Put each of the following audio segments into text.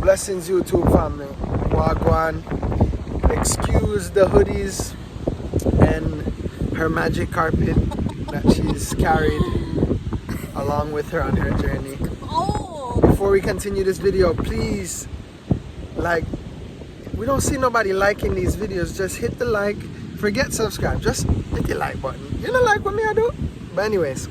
Blessings YouTube family. Wagwan. Excuse the hoodies and her magic carpet that she's carried along with her on her journey. Before we continue this video, please, we don't see nobody liking these videos. Just hit the like. Forget subscribe. Just hit the like button. You don't like what me I do? But anyways,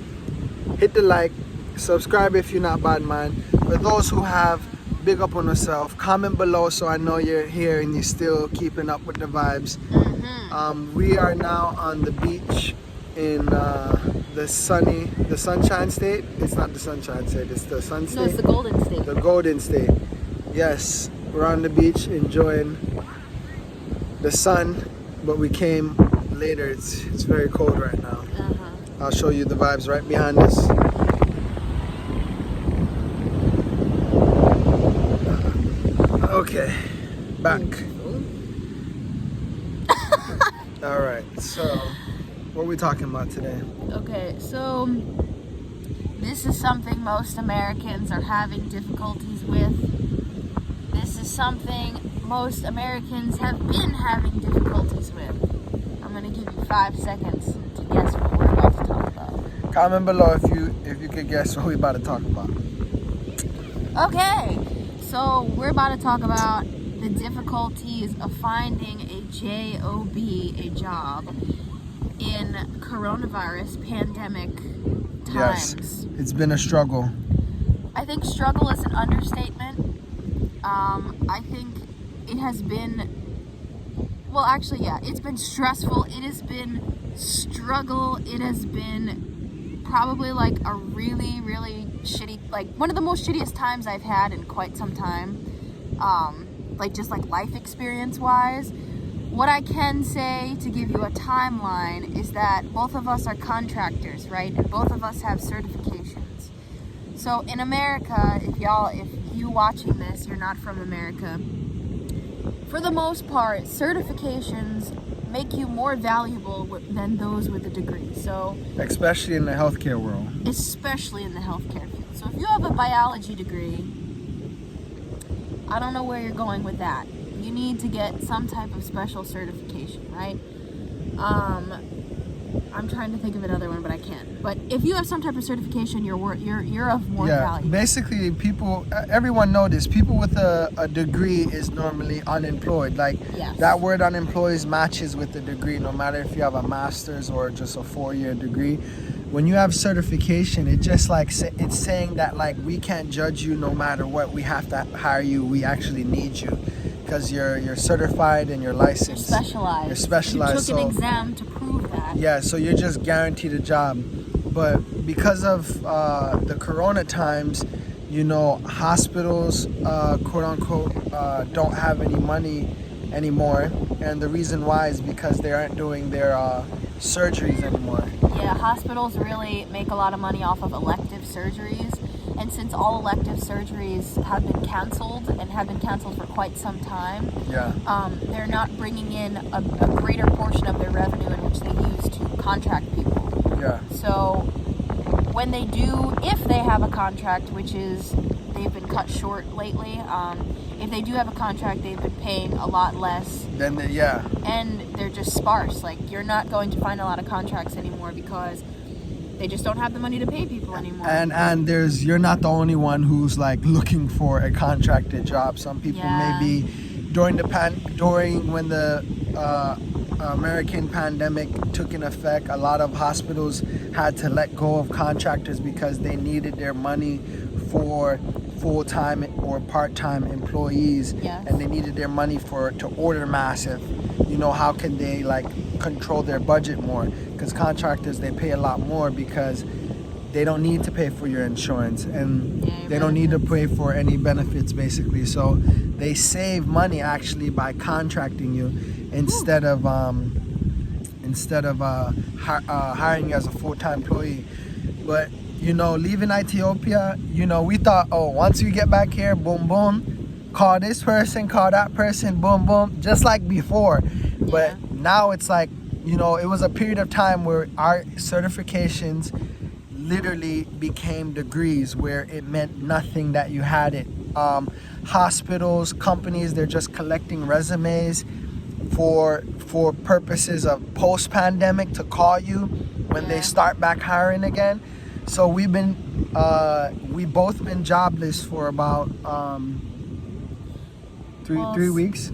hit the like. Subscribe if you're not bad man. For those who have, big up on yourself. Comment below so I know you're here and you're still keeping up with the vibes. We are now on the beach in the sunshine state. It's not the sunshine state, it's the sun state. No, it's the golden state. The golden state. Yes, we're on the beach enjoying the sun, but we came later. It's very cold right now. I'll show you the vibes right behind us. Okay, back. All right, so what are we talking about today? Okay, so this is something most Americans are having difficulties with. This is something most Americans have been having difficulties with. I'm gonna give you 5 seconds to guess what we're about to talk about. Comment below if you could guess what we're about to talk about. Okay, so we're about to talk about the difficulties of finding a job, a job, in coronavirus pandemic times. Yes, it's been a struggle. I think struggle is an understatement. I think it has been, well actually yeah, it's been stressful, it has been struggle, it has been probably like a really, really shitty, like one of the most shittiest times I've had in quite some time. Just life experience wise. What I can say to give you a timeline is that both of us are contractors, right? And both of us have certifications. So in America, if you watching this, you're not from America, for the most part, certifications make you more valuable than those with a degree. So especially in the healthcare world. Especially in the healthcare field. So if you have a biology degree, I don't know where you're going with that. You need to get some type of special certification, right? I'm trying to think of another one, but I can't. But if you have some type of certification, you're of more value. Basically, everyone knows this. People with a degree is normally unemployed. Yes. That word unemployed matches with the degree, no matter if you have a master's or just a 4-year degree. When you have certification, it just it's saying that we can't judge you no matter what. We have to hire you. We actually need you because you're certified and you're licensed. You're specialized. You took an exam to prove that. Yeah, so you're just guaranteed a job. But because of the corona times, hospitals, quote unquote, don't have any money anymore. And the reason why is because they aren't doing their surgeries anymore. Yeah, hospitals really make a lot of money off of elective surgeries. And since all elective surgeries have been canceled and have been canceled for quite some time, they're not bringing in a greater portion of their revenue in which they use to contract people. Yeah. So when they do, if they have a contract, which is they've been cut short lately, if they do have a contract, they've been paying a lot less. And they're just sparse. You're not going to find a lot of contracts anymore because they just don't have the money to pay people anymore. And you're not the only one who's looking for a contracted job. Some people maybe during when the American pandemic took in effect, a lot of hospitals had to let go of contractors because they needed their money for full-time or part-time employees. And they needed their money to order massive. How can they control their budget more? Because contractors, they pay a lot more because they don't need to pay for your insurance and they don't need to pay for any benefits basically. So they save money actually by contracting you instead of hiring you as a full-time employee. But leaving Ethiopia, we thought, once we get back here, boom boom, call this person, call that person, boom boom, just like before. But now it's it was a period of time where our certifications literally became degrees, where it meant nothing that you had it Hospitals, companies, they're just collecting resumes for purposes of post-pandemic to call you when they start back hiring again. So we both been jobless for about three weeks.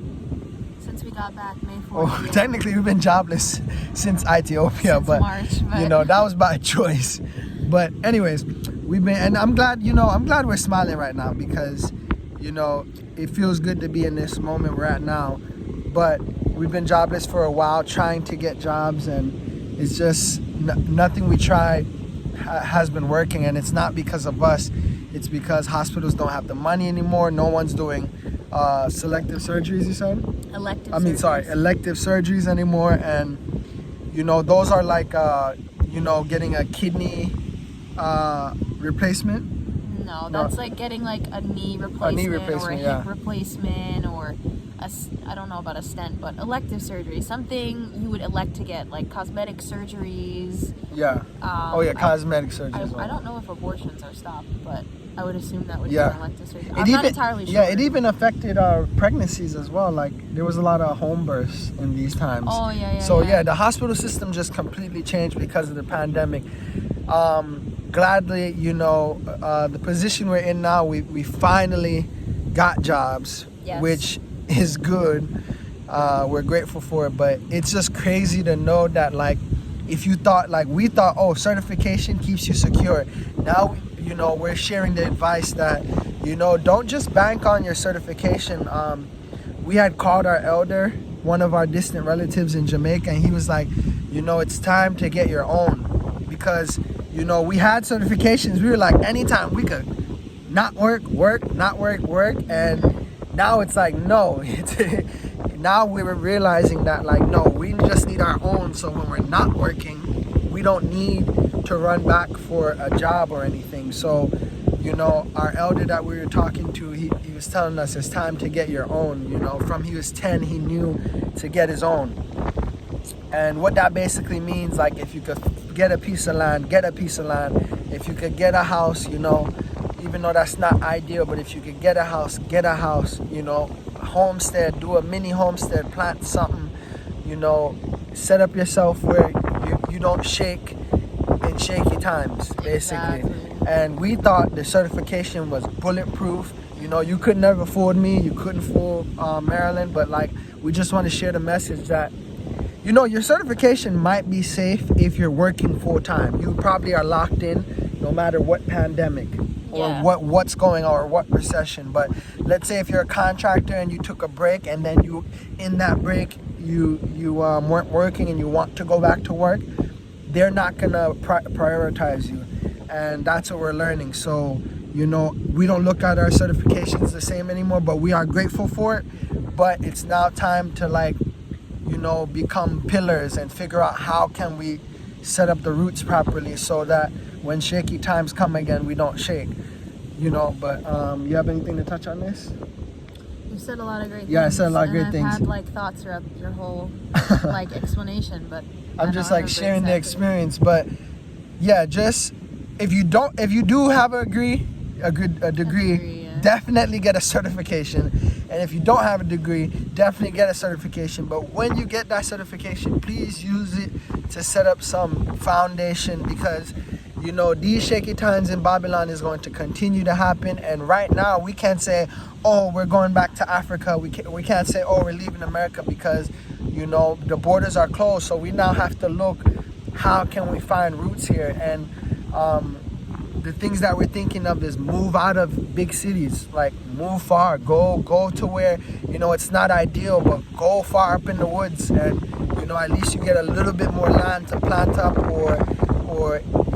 Since we got back May 4th. Oh, technically we've been jobless since Ethiopia, since but March, you know, that was by choice. But anyways, and I'm glad we're smiling right now, because you know, it feels good to be in this moment we're at now. But we've been jobless for a while, trying to get jobs, and it's just nothing we try has been working. And it's not because of us, it's because hospitals don't have the money anymore. No one's doing selective surgeries, you said? Elective surgeries anymore. And you know, those are like you know, getting a kidney replacement. No, that's like getting like a knee replacement, or a hip replacement, or I don't know about a stent, but elective surgery, something you would elect to get, like cosmetic surgeries. Yeah. Cosmetic surgeries. I don't know if abortions are stopped, but I would assume that would be an elective surgery. I'm not entirely sure. Yeah, it even affected our pregnancies as well. Like, there was a lot of home births in these times. Oh, yeah. So, the hospital system just completely changed because of the pandemic. Gladly, you know, the position we're in now, we finally got jobs, which is good. We're grateful for it, but it's just crazy to know that, like, if you thought, like we thought, oh, certification keeps you secure. Now, you know, we're sharing the advice that, you know, don't just bank on your certification. We had called our elder, one of our distant relatives in Jamaica, and he was like, you know, it's time to get your own, because, you know, we had certifications. We were like, anytime we could not work, and now it's like, no. Now we were realizing that, like, no, we just need our own. So when we're not working, we don't need to run back for a job or anything. So, you know, our elder that we were talking to, he was telling us it's time to get your own. You know, from he was 10, he knew to get his own. And what that basically means, like, if you could get a piece of land, get a piece of land. If you could get a house, you know, even though that's not ideal, but if you could get a house, you know, homestead, do a mini homestead, plant something, you know, set up yourself where you don't shake in shaky times, basically. Exactly. And we thought the certification was bulletproof. You know, you could never fool me, you couldn't fool Maryland, but like, we just want to share the message that, you know, your certification might be safe if you're working full time. You probably are locked in no matter what pandemic or what's going on or what recession. But let's say if you're a contractor and you took a break, and then you, in that break, you weren't working and you want to go back to work, they're not gonna prioritize you. And that's what we're learning. So, you know, we don't look at our certifications the same anymore, but we are grateful for it. But it's now time to, like, you know, become pillars and figure out how can we set up the roots properly so that when shaky times come again, we don't shake, you know. But you have anything to touch on this? You said a lot of great things. Yeah, I said a lot of great things. I've had, like, thoughts throughout your whole, like, explanation, but I'm just, like, sharing the experience. But yeah, just if you do have a degree, definitely get a certification. And if you don't have a degree, definitely get a certification. But when you get that certification, please use it to set up some foundation, because, you know, these shaky times in Babylon is going to continue to happen. And right now, we can't say, oh, we're going back to Africa. We can't say, oh, we're leaving America, because, you know, the borders are closed. So we now have to look, how can we find roots here? And the things that we're thinking of is move out of big cities, like move far, go to where, you know, it's not ideal, but go far up in the woods, and, you know, at least you get a little bit more land to plant up, or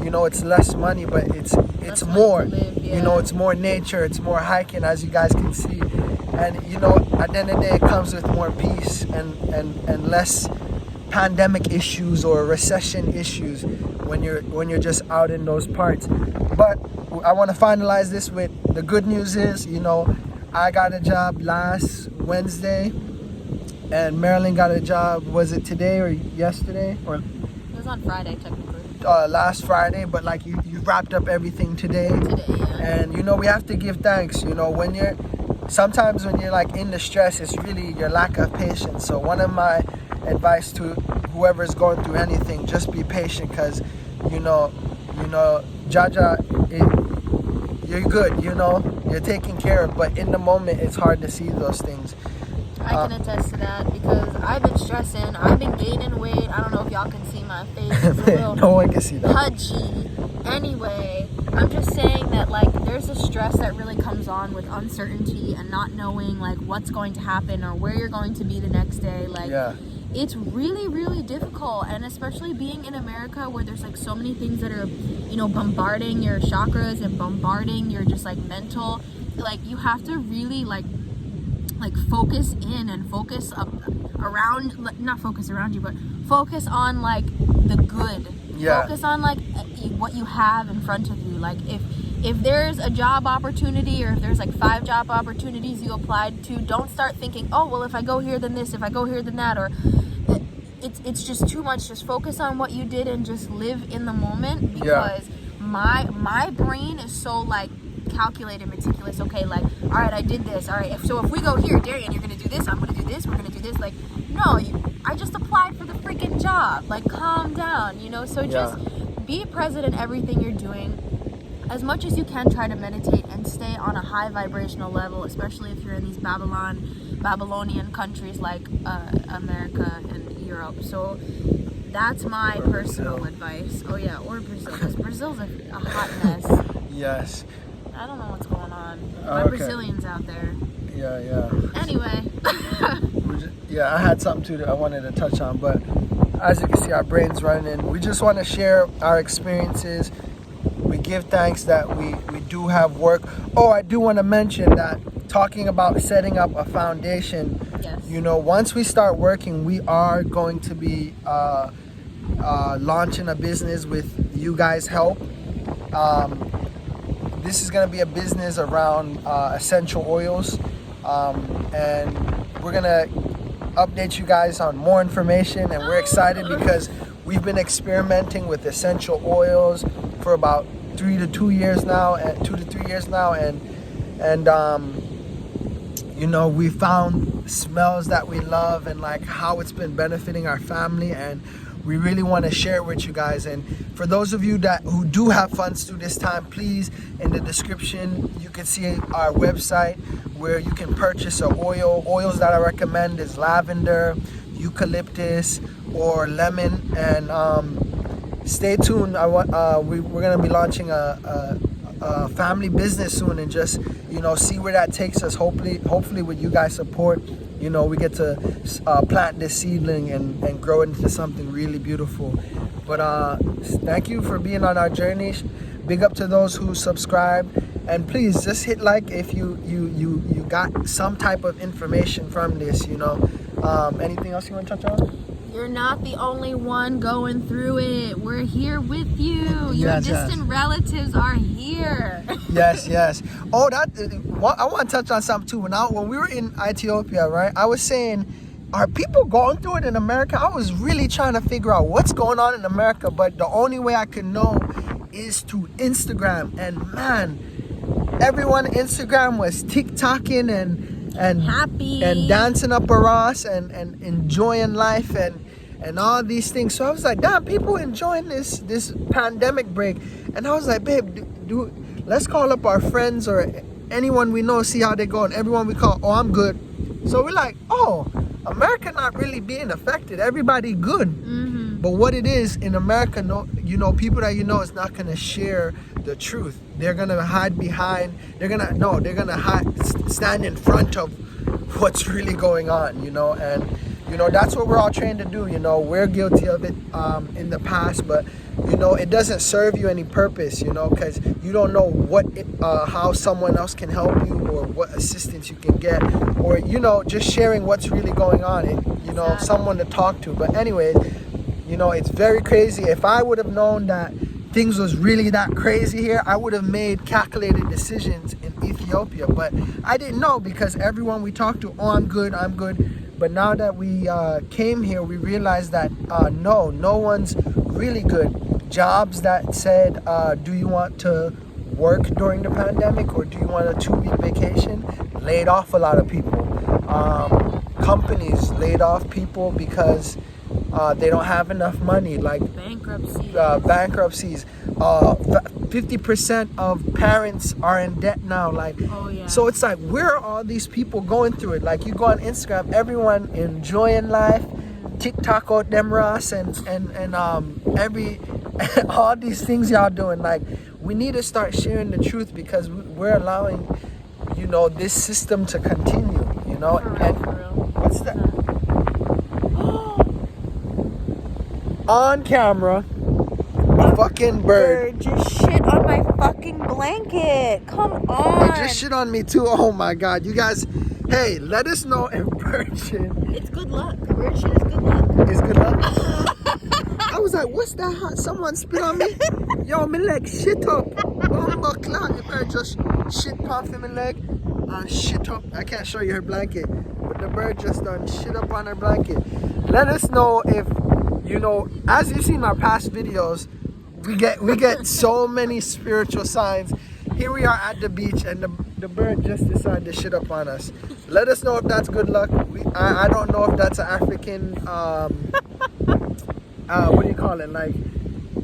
you know, it's less money, but it's more, you know, it's more nature, it's more hiking, as you guys can see. And, you know, at the end of the day, it comes with more peace and less pandemic issues or recession issues when you're just out in those parts. But I want to finalize this with the good news is, you know, I got a job last Wednesday, and Marilyn got a job, was it today or yesterday? Or it was on Friday, technically. last Friday, but like you wrapped up everything today. And we have to give thanks. Sometimes when you're like in the stress, it's really your lack of patience. So one of my advice to whoever's going through anything, just be patient, because Jaja, you're good, you're taken care of, but in the moment it's hard to see those things. I can attest to that, because I've been stressing, I've been gaining weight. I don't know if y'all can see my face, it's a little no one can see that. pudgy. Anyway, I'm just saying that like there's a stress that really comes on with uncertainty and not knowing like what's going to happen or where you're going to be the next day. Like it's really, really difficult, and especially being in America where there's like so many things that are, bombarding your chakras and bombarding your just like mental. Like you have to really like focus in and focus up around, not focus around you, but focus on like the good. Focus on like what you have in front of you. Like if there's a job opportunity, or if there's like 5 job opportunities you applied to, don't start thinking, oh well, if I go here then this, if I go here then that, or it's just too much. Just focus on what you did and just live in the moment, because my brain is so like calculated, meticulous. Okay, like, all right, I did this. All right, so if we go here, Darian, you're gonna do this, I'm gonna do this, we're gonna do this. Like, no, I just applied for the freaking job. Like, calm down, So just be present in everything you're doing. As much as you can, try to meditate and stay on a high vibrational level, especially if you're in these Babylonian countries like America and Europe. So that's my personal advice. Oh yeah, or Brazil, because Brazil's a hot mess. Yes. I don't know what's going on. My Brazilians out there. Yeah. Anyway. I had something too that I wanted to touch on, but as you can see, our brain's running. We just want to share our experiences. We give thanks that we do have work. Oh, I do want to mention that, talking about setting up a foundation, once we start working, we are going to be launching a business with you guys' help. This is going to be a business around essential oils, and we're going to update you guys on more information. And we're excited because we've been experimenting with essential oils for about 2 to 3 years now, and we found smells that we love and like how it's been benefiting our family, and we really want to share it with you guys. And for those of you who do have funds through this time, please, in the description you can see our website where you can purchase oils that I recommend is lavender, eucalyptus, or lemon. And stay tuned. We're going to be launching a family business soon, and just see where that takes us. Hopefully with you guys' support, we get to plant this seedling and grow it into something really beautiful. But thank you for being on our journey. Big up to those who subscribe, and please just hit like if you got some type of information from this. Anything else you want to touch on? You're not the only one going through it. We're here with you. Your distant relatives are here. Yes. Oh, I want to touch on something too. When we were in Ethiopia, right, I was saying, are people going through it in America? I was really trying to figure out what's going on in America, but the only way I could know is through Instagram. And man, everyone on Instagram was TikToking and happy and dancing up a Ross and enjoying life and all these things. So I was like, damn, people enjoying this pandemic break. And I was like, babe, let's call up our friends or anyone we know, see how they go. And everyone we call, oh, I'm good. So we're like, oh, America not really being affected. Everybody good. Mm-hmm. But what it is in America, people that is not gonna share the truth. They're gonna hide behind. They're gonna stand in front of what's really going on. And that's what we're all trained to do. We're guilty of it in the past, but it doesn't serve you any purpose. Because you don't know how someone else can help you or what assistance you can get, or just sharing what's really going on. Exactly. Someone to talk to. But anyway, it's very crazy. If I would have known that things was really that crazy here, I would have made calculated decisions in Ethiopia. But I didn't know, because everyone we talked to, oh, I'm good. But now that we came here, we realized that no one's really good. jobs that said, do you want to work during the pandemic or do you want a 2-week vacation, laid off a lot of people. Companies laid off people because they don't have enough money, like bankruptcies. 50% of parents are in debt now. Like, so it's like, where are all these people going through it? Like, you go on Instagram, everyone enjoying life, TikTok out them Ross and every all these things y'all doing. Like, we need to start sharing the truth because we're allowing, you know, this system to continue, you know. What's that? On camera, a fucking bird just shit on my fucking blanket. Come on. It just shit on me too. Oh my god, you guys. Hey, let us know if bird shit. It's good luck. Bird shit is good luck. It's good luck. I was like, what's that hot? Someone spit on me? Yo, my leg shit up. Bumba clock. The bird just shit off in my leg and shit up. I can't show you her blanket, but the bird just done shit up on her blanket. Let us know if, you know, as you've seen my past videos, we get so many spiritual signs. Here we are at the beach and the bird just decided to shit up on us. Let us know if that's good luck. I don't know if that's an African what do you call it? Like,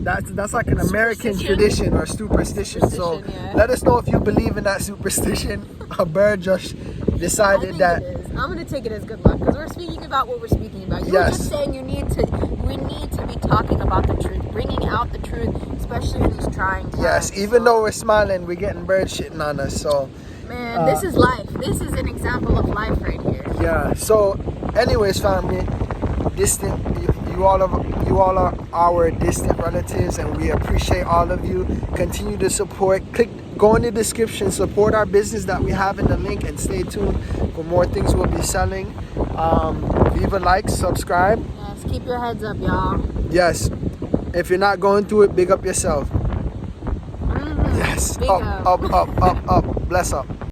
that's like an American tradition or superstition. So let us know if you believe in that superstition. A bird just decided that. I'm gonna take it as good luck because we're speaking about what we're speaking about. You were just saying we need to be talking about the truth, bringing out the truth, especially in these trying times. Yes, even though we're smiling, we're getting bird shitting on us. So man, this is life. This is an example of life right here. Yeah. So, anyways, family, you all are our distant relatives, and we appreciate all of you. Continue to support. Go in the description, support our business that we have in the link, and stay tuned for more things we'll be selling. Leave a like, subscribe. Yes, keep your heads up, y'all. Yes. If you're not going through it, big up yourself. Yes. Big up. Bless up.